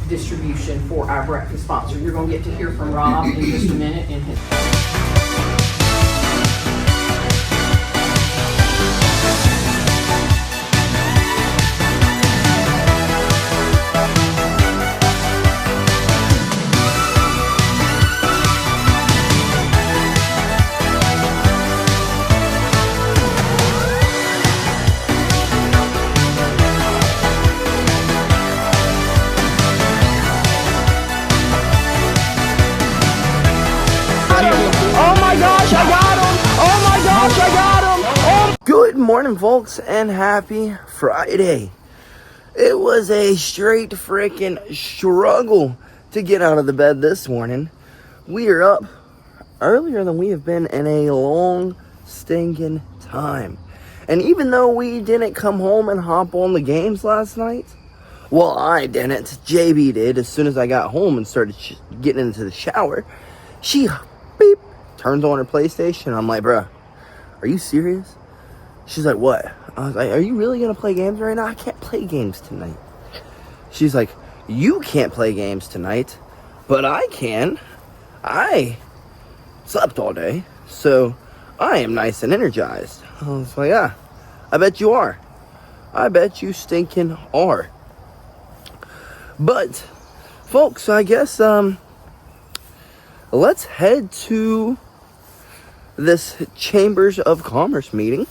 distribution for our breakfast sponsor. You're going to get to hear from Rob in just a minute in his... Good morning, folks, and happy Friday. It was a straight freaking struggle to get out of the bed this morning. We are up earlier than we have been in a long stinking time. And even though we didn't come home and hop on the games last night, well, I didn't. JB did. As soon as I got home and started getting into the shower, she beep turns on her PlayStation. I'm like, bruh, are you serious? She's like, what? I was like, are you really gonna play games right now? I can't play games tonight. She's like, you can't play games tonight, but I can. I slept all day, so I am nice and energized. I was like, yeah, I bet you are. I bet you stinking are. But, folks, I guess, let's head to this Chambers of Commerce meeting.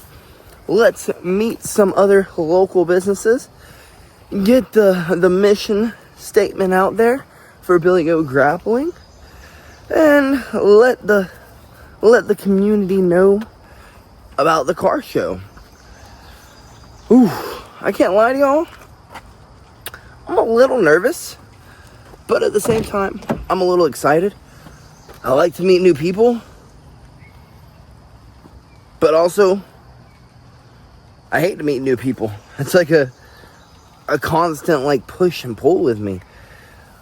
Let's meet some other local businesses, get the mission statement out there for BillyGoat Grappling, and let the community know about the car show. Ooh, I can't lie to y'all, I'm a little nervous, but at the same time, I'm a little excited. I like to meet new people, but also I hate to meet new people. It's like a constant like push and pull with me.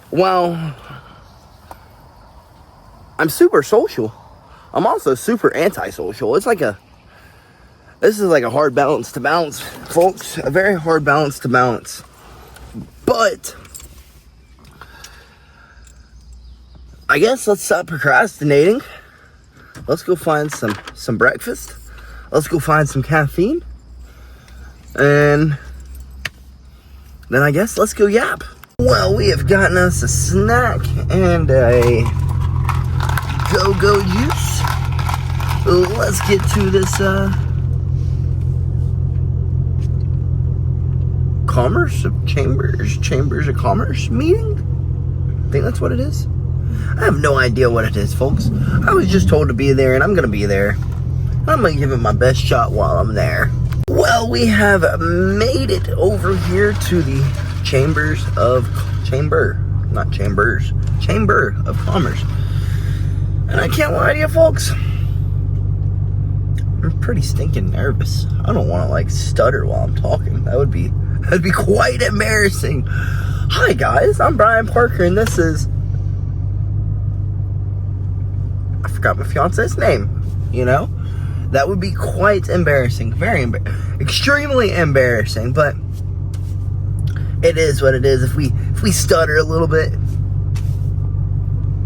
While I'm super social, I'm also super antisocial. It's like this is like a hard balance to balance, folks. A very hard balance to balance. But I guess let's stop procrastinating. Let's go find some breakfast. Let's go find some caffeine. And then I guess let's go yap. Well, we have gotten us a snack and a go-go juice. Let's get to this Chambers of Commerce meeting. I think that's what it is. I have no idea what it is, folks. I was just told to be there, and I'm gonna be there. I'm gonna give it my best shot while I'm there. Well, we have made it over here to the Chamber of Commerce. And I can't lie to you, folks, I'm pretty stinking nervous. I don't want to like stutter while I'm talking. That'd be quite embarrassing. Hi guys, I'm Brian Parker, and this is, I forgot my fiance's name, you know? That would be quite embarrassing. Extremely embarrassing, but it is what it is. If we stutter a little bit,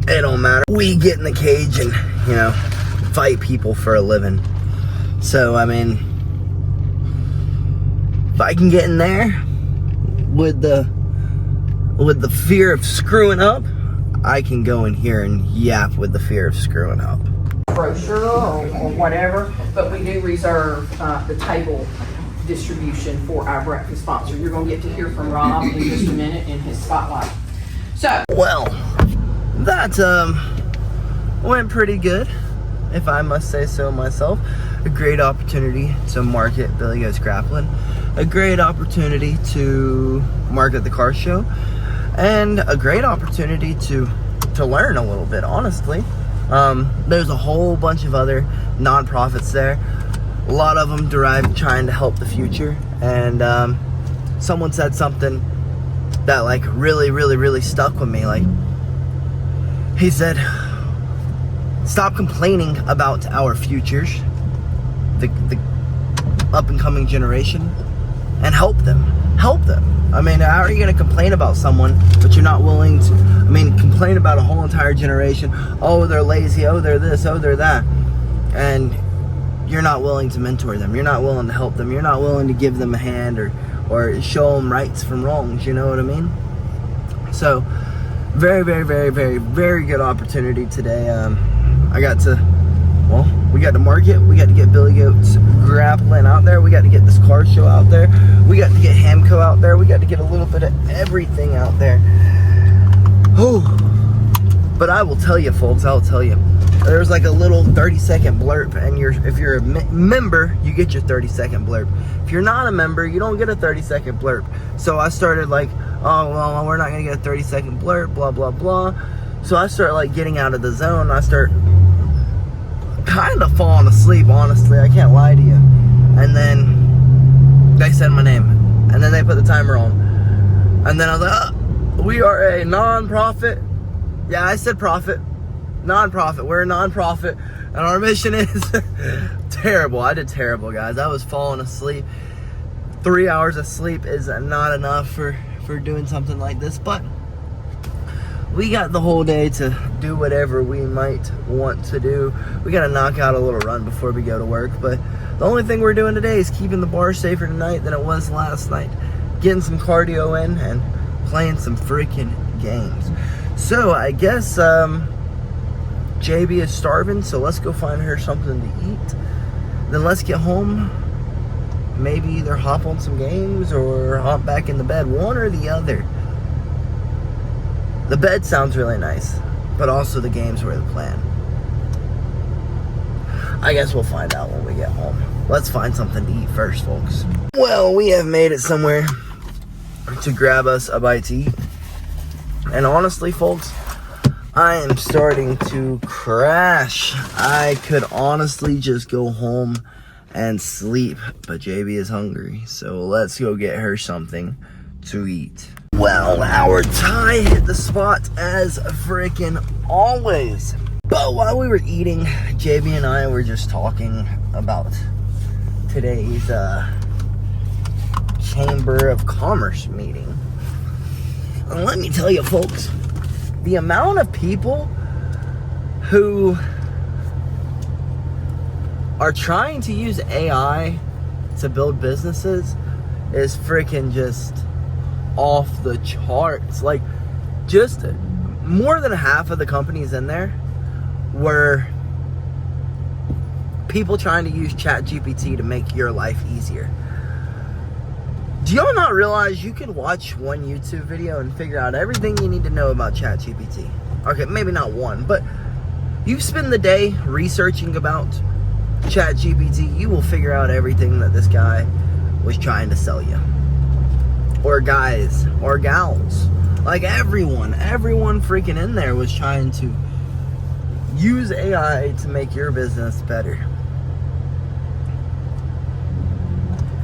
it don't matter. We get in the cage and, you know, fight people for a living. So, I mean, if I can get in there with the fear of screwing up, I can go in here and yap with the fear of screwing up. brochure or whatever, but we do reserve the table distribution for our breakfast sponsor. You're going to get to hear from Rob in just a minute in his spotlight. So, well, that went pretty good, if I must say so myself. A great opportunity to market BillyGoat Grappling, a great opportunity to market the car show, and a great opportunity to learn a little bit, honestly. There's a whole bunch of other nonprofits there. A lot of them trying to help the future. And someone said something that like really stuck with me. Like, he said, stop complaining about our futures, the up and coming generation, and help them. help them. I mean, how are you going to complain about someone, but you're not willing to, complain about a whole entire generation? Oh, they're lazy. Oh, they're this. Oh, they're that. And you're not willing to mentor them. You're not willing to help them. You're not willing to give them a hand or show them rights from wrongs. You know what I mean? So, very, very, very, very, very good opportunity today. We got to market. We got to get BillyGoat's grappling out there. We got to get this car show out there. We got to get Hamco out there. We got to get a little bit of everything out there. Oh, but I will tell you, folks, I'll tell you. There's like a little 30-second blurb, and if you're a member, you get your 30-second blurb. If you're not a member, you don't get a 30-second blurb. So I started like, oh, well, we're not going to get a 30-second blurb, blah, blah, blah. So I start like getting out of the zone. I start kind of falling asleep, honestly. I can't lie to you. And then they said my name, and then they put the timer on. And then I was like, we are a non-profit. Yeah, I said profit. Non-profit. We're a non-profit, and our mission is terrible. I did terrible, guys. I was falling asleep. 3 hours of sleep is not enough for doing something like this, but we got the whole day to do whatever we might want to do. We got to knock out a little run before we go to work, but the only thing we're doing today is keeping the bar safer tonight than it was last night. Getting some cardio in and playing some freaking games. So I guess JB is starving, so let's go find her something to eat. Then let's get home. Maybe either hop on some games or hop back in the bed. One or the other. The bed sounds really nice, but also the games were the plan. I guess we'll find out when we get home. Let's find something to eat first, folks. Well, we have made it somewhere to grab us a bite to eat. And honestly, folks, I am starting to crash. I could honestly just go home and sleep, but JB is hungry, so let's go get her something to eat. Well, our tie hit the spot as freaking always. But while we were eating, JB and I were just talking about today's Chamber of Commerce meeting. And let me tell you, folks, the amount of people who are trying to use AI to build businesses is freaking just off the charts. Like, just more than half of the companies in there were people trying to use ChatGPT to make your life easier. Do y'all not realize you can watch one YouTube video and figure out everything you need to know about ChatGPT? Okay, maybe not one, but you spend the day researching about ChatGPT, you will figure out everything that this guy was trying to sell you. Or guys, or gals. Like everyone freaking in there was trying to use AI to make your business better.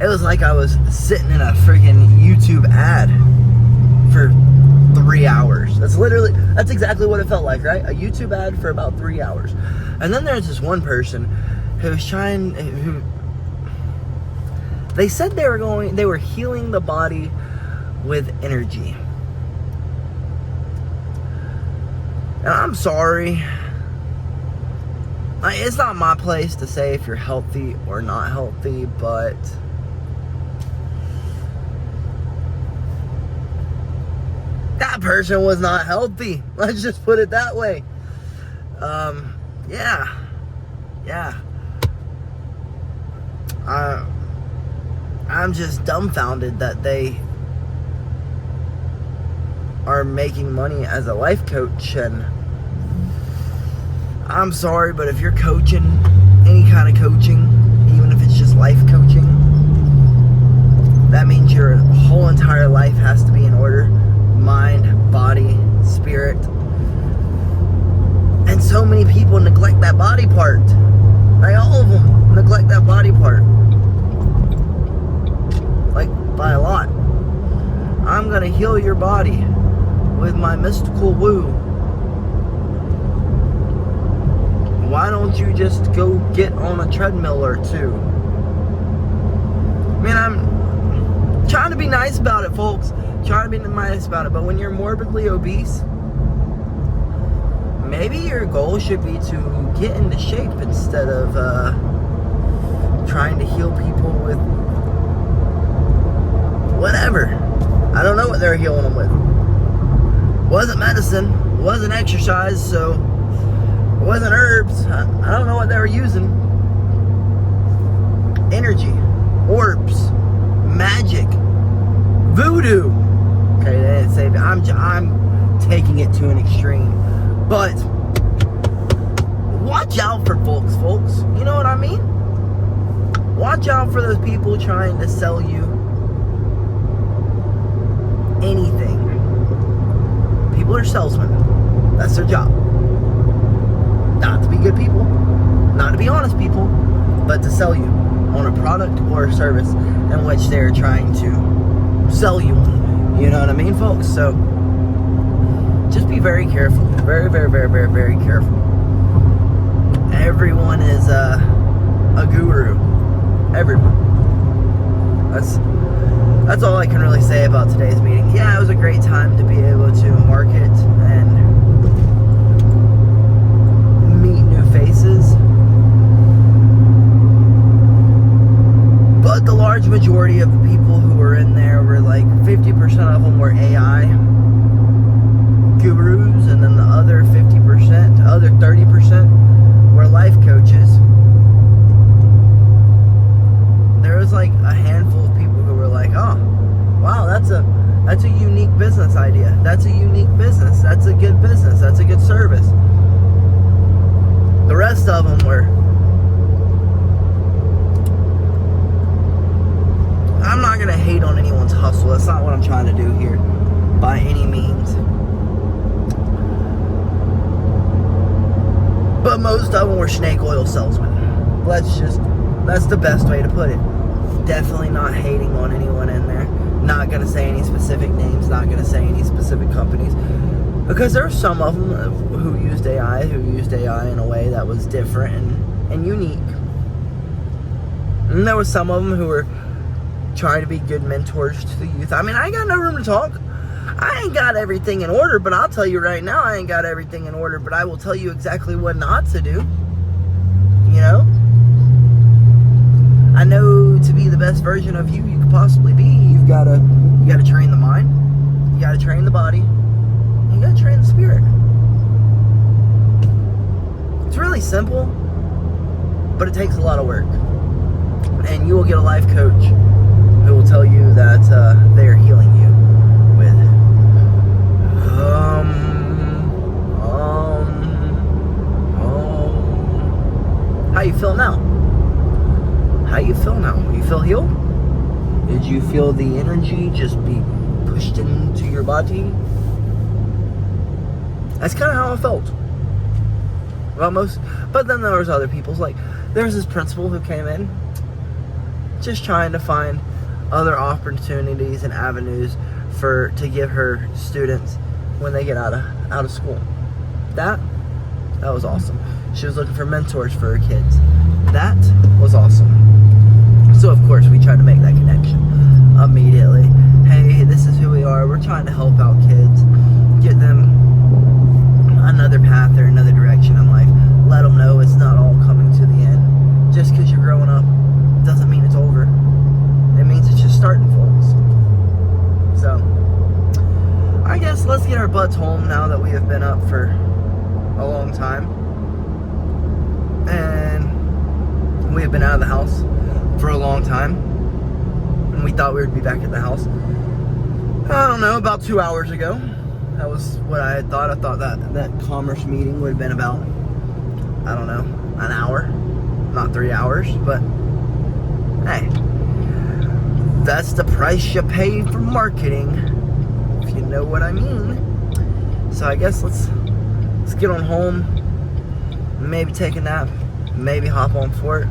It was like I was sitting in a freaking YouTube ad for 3 hours. That's exactly what it felt like, right? A YouTube ad for about 3 hours. And then there's this one person who they said they were healing the body with energy. And I'm sorry. It's not my place to say if you're healthy or not healthy, but that person was not healthy. Let's just put it that way. Yeah. I'm just dumbfounded that they are making money as a life coach, and I'm sorry, but if you're coaching, any kind of coaching, even if it's just life coaching, that means your whole entire life has to be in order. Mind, body, spirit. And so many people neglect that body part. Like, all of them neglect that body part. Like, by a lot. I'm gonna heal your body with my mystical woo. Why don't you just go get on a treadmill or two? I mean, trying to be nice about it, folks. Trying to be nice about it. But when you're morbidly obese, maybe your goal should be to get into shape instead of trying to heal people with whatever. I don't know what they're healing them with. Wasn't medicine, wasn't exercise, so it wasn't herbs. I don't know what they were using. Energy, orbs, magic, voodoo. Okay, they didn't say that. I'm taking it to an extreme. But watch out for folks. You know what I mean? Watch out for those people trying to sell you anything. People are salesmen. That's their job. Not to be good people, not to be honest people, but to sell you on a product or a service in which they're trying to sell you on. You know what I mean, folks? So just be very careful. Very, very, very, very, very careful. Everyone is a guru. Everyone. That's all I can really say about today's meeting. Yeah, it was a great time to be able to market and meet new faces. But the large majority of the people who were in there were like 50% of them were AI gurus, and then the other 50%, the other 30% were life coaches. There was like a handful of people who were like, oh, wow, that's a unique business idea. That's a unique business. That's a good business. That's a good service. The rest of them were, I'm not going to hate on anyone's hustle. That's not what I'm trying to do here by any means. But most of them were snake oil salesmen. That's the best way to put it. Definitely not hating on anyone in there. Not going to say any specific names, not going to say any specific companies. Because there are some of them who used AI in a way that was different and unique. And there was some of them who were trying to be good mentors to the youth. I mean, I ain't got no room to talk. I ain't got everything in order, but I'll tell you right now, I ain't got everything in order, but I will tell you exactly what not to do. You know? I know to be the best version of you could possibly be, you gotta train the mind, you gotta train the body, you gotta train the spirit. It's really simple, but it takes a lot of work. And you will get a life coach who will tell you that they are healing you with how you feel now? How you feel now? You feel healed? Did you feel the energy just be pushed into your body? That's kind of how I felt. Almost. But then there was other people's, like, there was this principal who came in just trying to find other opportunities and avenues to give her students when they get out of school. That was awesome. She was looking for mentors for her kids. That was awesome. So of course we tried to make that connection immediately. Hey, this is who we are. We're trying to help out kids, get them another path or another direction in life. Let them know it's not all coming to the end. Just because you're growing up doesn't mean it's over. It means it's just starting, folks. So I guess let's get our butts home now that we have been up for a long time. And we have been out of the house for a long time. And we thought we would be back at the house, I don't know, about 2 hours ago. That was what I had thought. I thought that commerce meeting would have been about, I don't know, an hour. Not 3 hours, but hey, that's the price you pay for marketing, if you know what I mean. So I guess let's get on home, maybe take a nap, maybe hop on for it.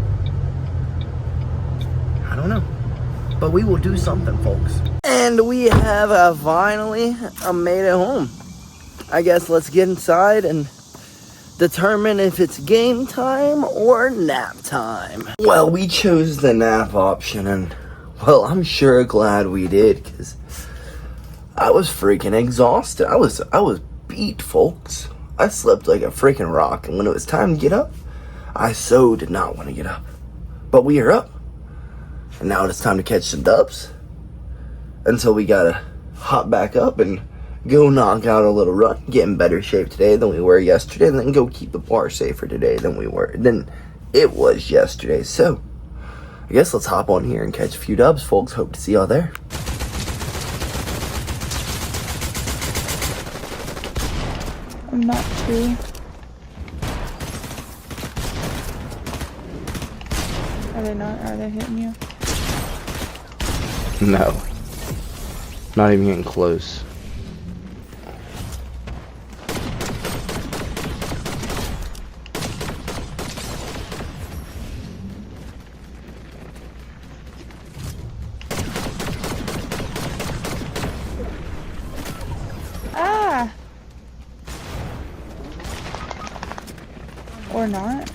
I don't know, but we will do something, folks. And we have finally made it home. I guess let's get inside and determine if it's game time or nap time. Well, we chose the nap option, and Well, I'm sure glad we did, because I was freaking exhausted. I was beat, folks. I slept like a freaking rock, and when it was time to get up, I so did not want to get up. But we are up, and now it's time to catch some dubs. Until we gotta hop back up and go knock out a little run, get in better shape today than we were yesterday, and then go keep the bar safer today than it was yesterday. So, I guess let's hop on here and catch a few dubs, folks. Hope to see y'all there. I'm not too. Are they hitting you? No. Not even getting close. Ah! Or not.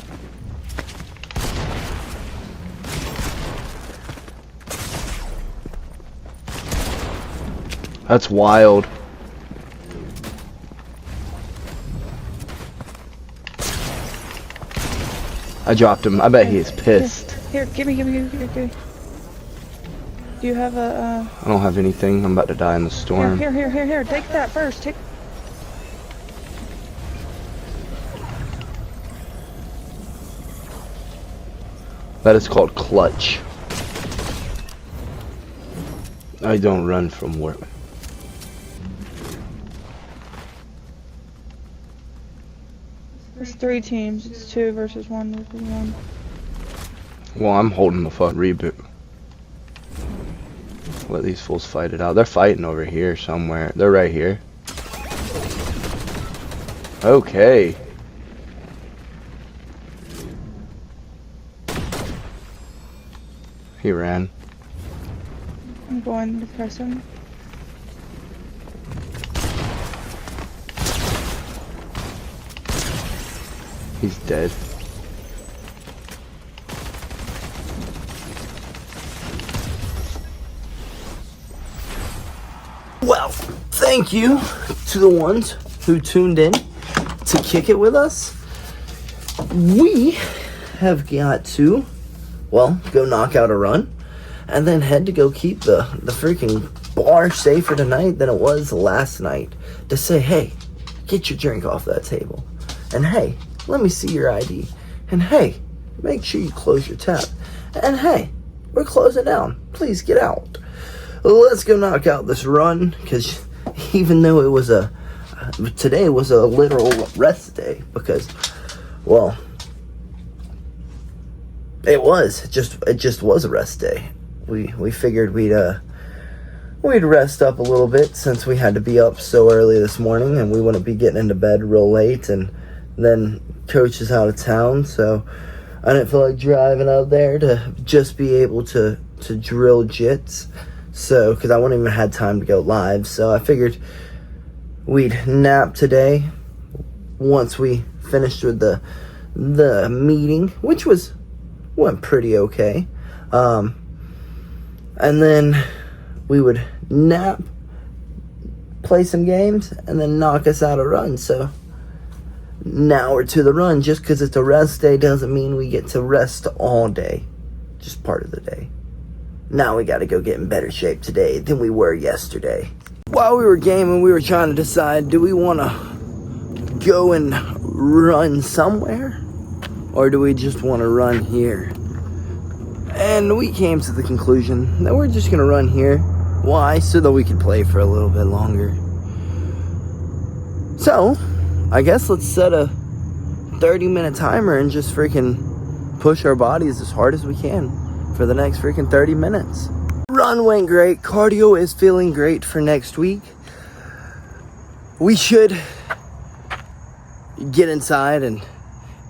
That's wild. I dropped him. I bet he is pissed. Here, give me. Do you have a, I don't have anything. I'm about to die in the storm. Here. Take that first. That is called clutch. I don't run from work. There's 3 teams. It's 2 versus 1 versus 1. Well, I'm holding the fuck reboot. Let these fools fight it out. They're fighting over here somewhere. They're right here. Okay. He ran. I'm going to press him. He's dead. Well, thank you to the ones who tuned in to kick it with us. We have got to, well, go knock out a run and then head to go keep the freaking bar safer tonight than it was last night. To say, hey, get your drink off that table. And hey, let me see your ID. And hey, make sure you close your tab. And hey, we're closing down. Please get out. Let's go knock out this run, because even though it was today was a literal rest day, because, well, it just was a rest day. We figured we'd rest up a little bit since we had to be up so early this morning, and we wouldn't be getting into bed real late, and then coach is out of town, so I didn't feel like driving out there to just be able to drill jits. So, because I wouldn't even had time to go live, so I figured we'd nap today once we finished with the meeting, which went pretty okay. And then we would nap, play some games, and then knock us out a run. So now we're to the run. Just because it's a rest day doesn't mean we get to rest all day. Just part of the day. Now we gotta go get in better shape today than we were yesterday. While we were gaming, we were trying to decide, do we want to go and run somewhere? Or do we just want to run here? And we came to the conclusion that we're just gonna run here. Why? So that we could play for a little bit longer. So, I guess let's set a 30-minute timer and just freaking push our bodies as hard as we can for the next freaking 30 minutes. Run went great. Cardio is feeling great for next week. We should get inside and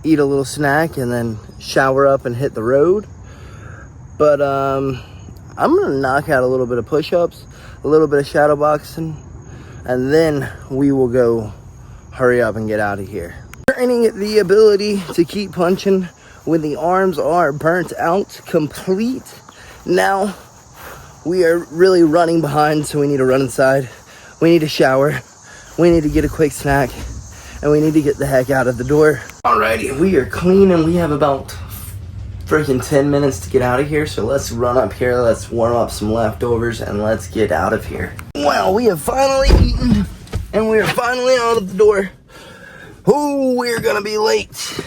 eat a little snack and then shower up and hit the road. But I'm gonna knock out a little bit of push-ups, a little bit of shadow boxing, and then we will go hurry up and get out of here. Training the ability to keep punching when the arms are burnt out complete. Now We are really running behind, so we need to run inside. We need to shower. We need to get a quick snack. And we need to get the heck out of the door. Alrighty, we are clean and we have about freaking 10 minutes to get out of here. So let's run up here, let's warm up some leftovers, and let's get out of here. Well, we have finally eaten and we are finally out of the door. Oh, we're gonna be late.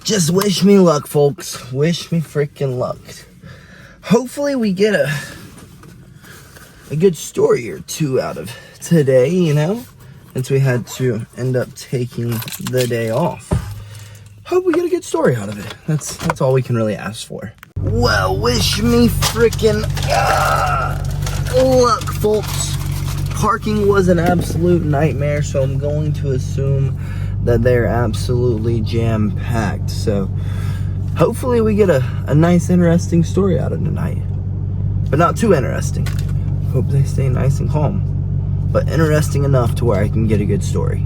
Just wish me luck, folks. Wish me freaking luck. Hopefully we get a good story or two out of today, you know, since we had to end up taking the day off. Hope we get a good story out of it. That's all we can really ask for. Well, wish me freaking luck, folks. Parking was an absolute nightmare, so I'm going to assume that they're absolutely jam-packed. So hopefully we get a nice, interesting story out of tonight. But not too interesting. Hope they stay nice and calm. But interesting enough to where I can get a good story.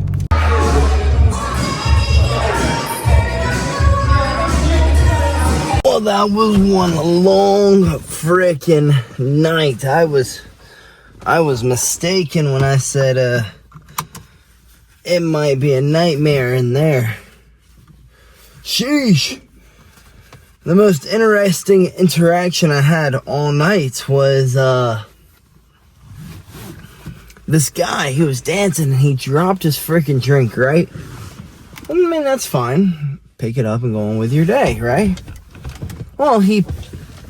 Well, that was one long frickin' night. I was mistaken when I said it might be a nightmare in there. Sheesh. The most interesting interaction I had all night was this guy, he was dancing and he dropped his freaking drink, right? I mean, that's fine. Pick it up and go on with your day, right? Well, he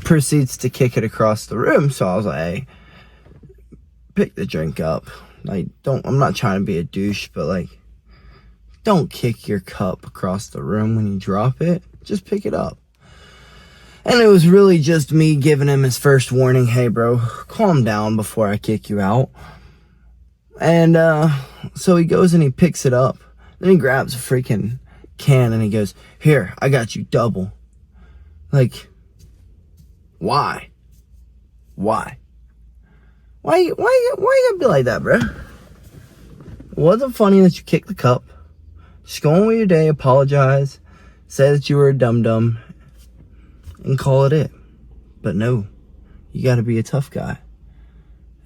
proceeds to kick it across the room, so I was like, hey, pick the drink up. I'm not trying to be a douche, but like, don't kick your cup across the room when you drop it. Just pick it up. And it was really just me giving him his first warning. Hey, bro, calm down before I kick you out. And so he goes and he picks it up. Then he grabs a freaking can and he goes, here, I got you double. Like, why? Why you gotta be like that, bro? It wasn't funny that you kicked the cup. Just go on with your day, apologize, say that you were a dum-dum, and call it. But no, you gotta be a tough guy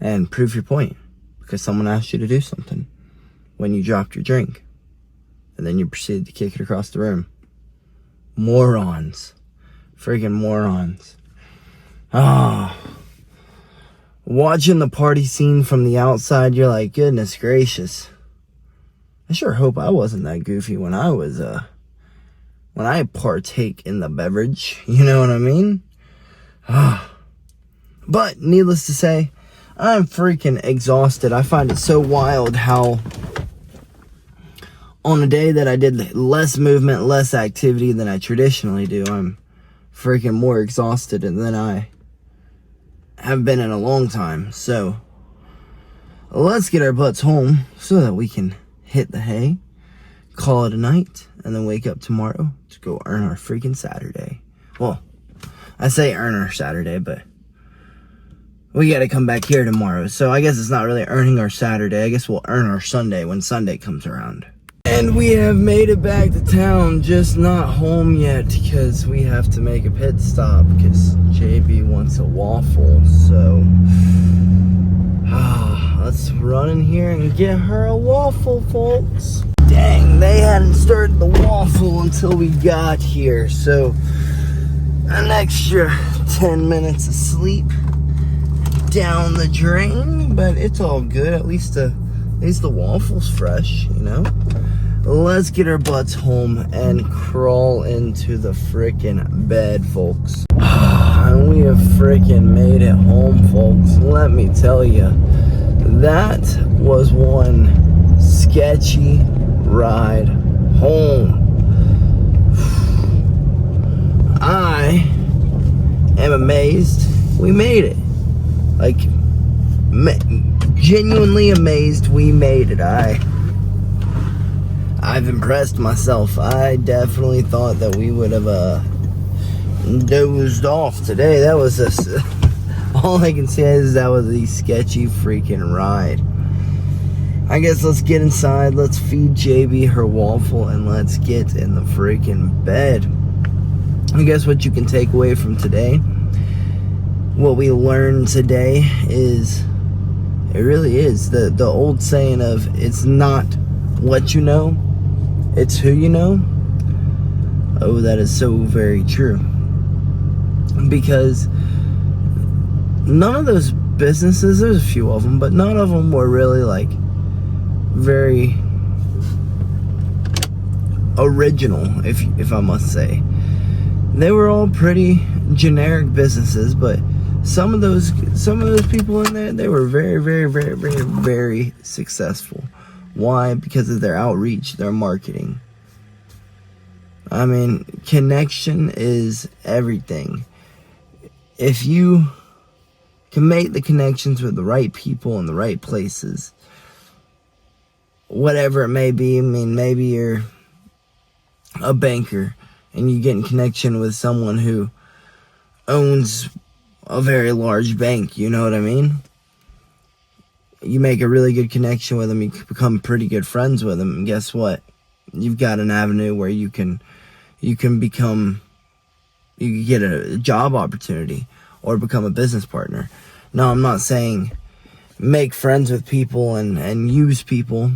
and prove your point, because someone asked you to do something when you dropped your drink, and then you proceeded to kick it across the room. Morons. Freaking morons. Watching the party scene from the outside, you're like, goodness gracious. I sure hope I wasn't that goofy when I partake in the beverage. You know what I mean? But needless to say, I'm freaking exhausted. I find it so wild how on a day that I did less movement, less activity than I traditionally do, I'm freaking more exhausted than I have been in a long time. So let's get our butts home so that we can hit the hay, call it a night, and then wake up tomorrow to go earn our freaking Saturday. Well, I say earn our Saturday, but we gotta come back here tomorrow. So I guess it's not really earning our Saturday. I guess we'll earn our Sunday when Sunday comes around. And we have made it back to town, just not home yet because we have to make a pit stop because JB wants a waffle. So let's run in here and get her a waffle, folks. Dang, they hadn't started the waffle until we got here. So an extra 10 minutes of sleep down the drain, but it's all good. At least the waffle's fresh, you know. Let's get our butts home and crawl into the frickin' bed, folks. And we have frickin' made it home, folks. Let me tell you, that was one sketchy ride home. I am amazed we made it. Like, genuinely amazed we made it. I've impressed myself. I definitely thought that we would have dozed off today. That was all I can say is that was a sketchy freaking ride. I guess let's get inside, let's feed JB her waffle, and let's get in the freaking bed. I guess what you can take away from today what we learned today is, it really is the old saying of, it's not what you know, it's who you know. Oh, that is so very true. Because none of those businesses, there's a few of them, but none of them were really like very original, if I must say. They were all pretty generic businesses, but some of those people in there, they were very, very, very, very, very successful. Why? Because of their outreach, their marketing. I mean, connection is everything. If you can make the connections with the right people in the right places, whatever it may be. I mean, maybe you're a banker and you get in connection with someone who owns a very large bank, you know what I mean? You make a really good connection with them, you become pretty good friends with them, and guess what? You've got an avenue where you can get a job opportunity or become a business partner. Now, I'm not saying make friends with people and use people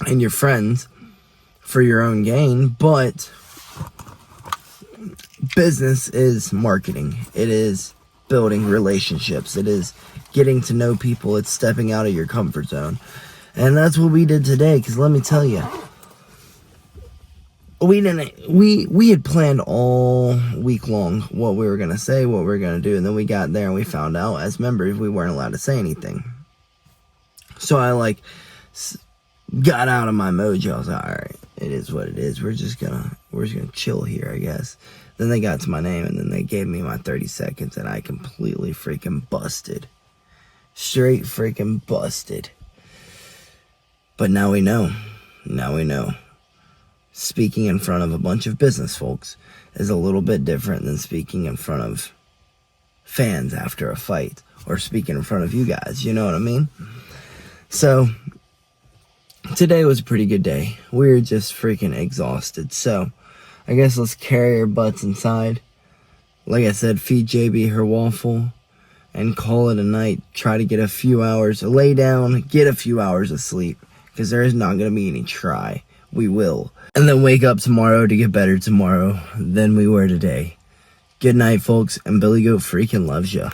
and your friends for your own gain, but business is marketing. It is building relationships. It is getting to know people. It's stepping out of your comfort zone. And that's what we did today, because let me tell you, we had planned all week long what we were going to say, what we were going to do, and then we got there and we found out as members we weren't allowed to say anything. So I got out of my mojo. I was like, all right, it is what it is. We're just gonna chill here, I guess. Then they got to my name and then they gave me my 30 seconds and I completely freaking busted. Straight freaking busted. But now we know. Now we know. Speaking in front of a bunch of business folks is a little bit different than speaking in front of fans after a fight or speaking in front of you guys. You know what I mean? So today was a pretty good day. We were just freaking exhausted. So I guess let's carry our butts inside. Like I said, feed JB her waffle and call it a night. Try to get a few hours, lay down, get a few hours of sleep, because there is not going to be any try. We will. And then wake up tomorrow to get better tomorrow than we were today. Good night, folks, and BillyGoat freaking loves ya.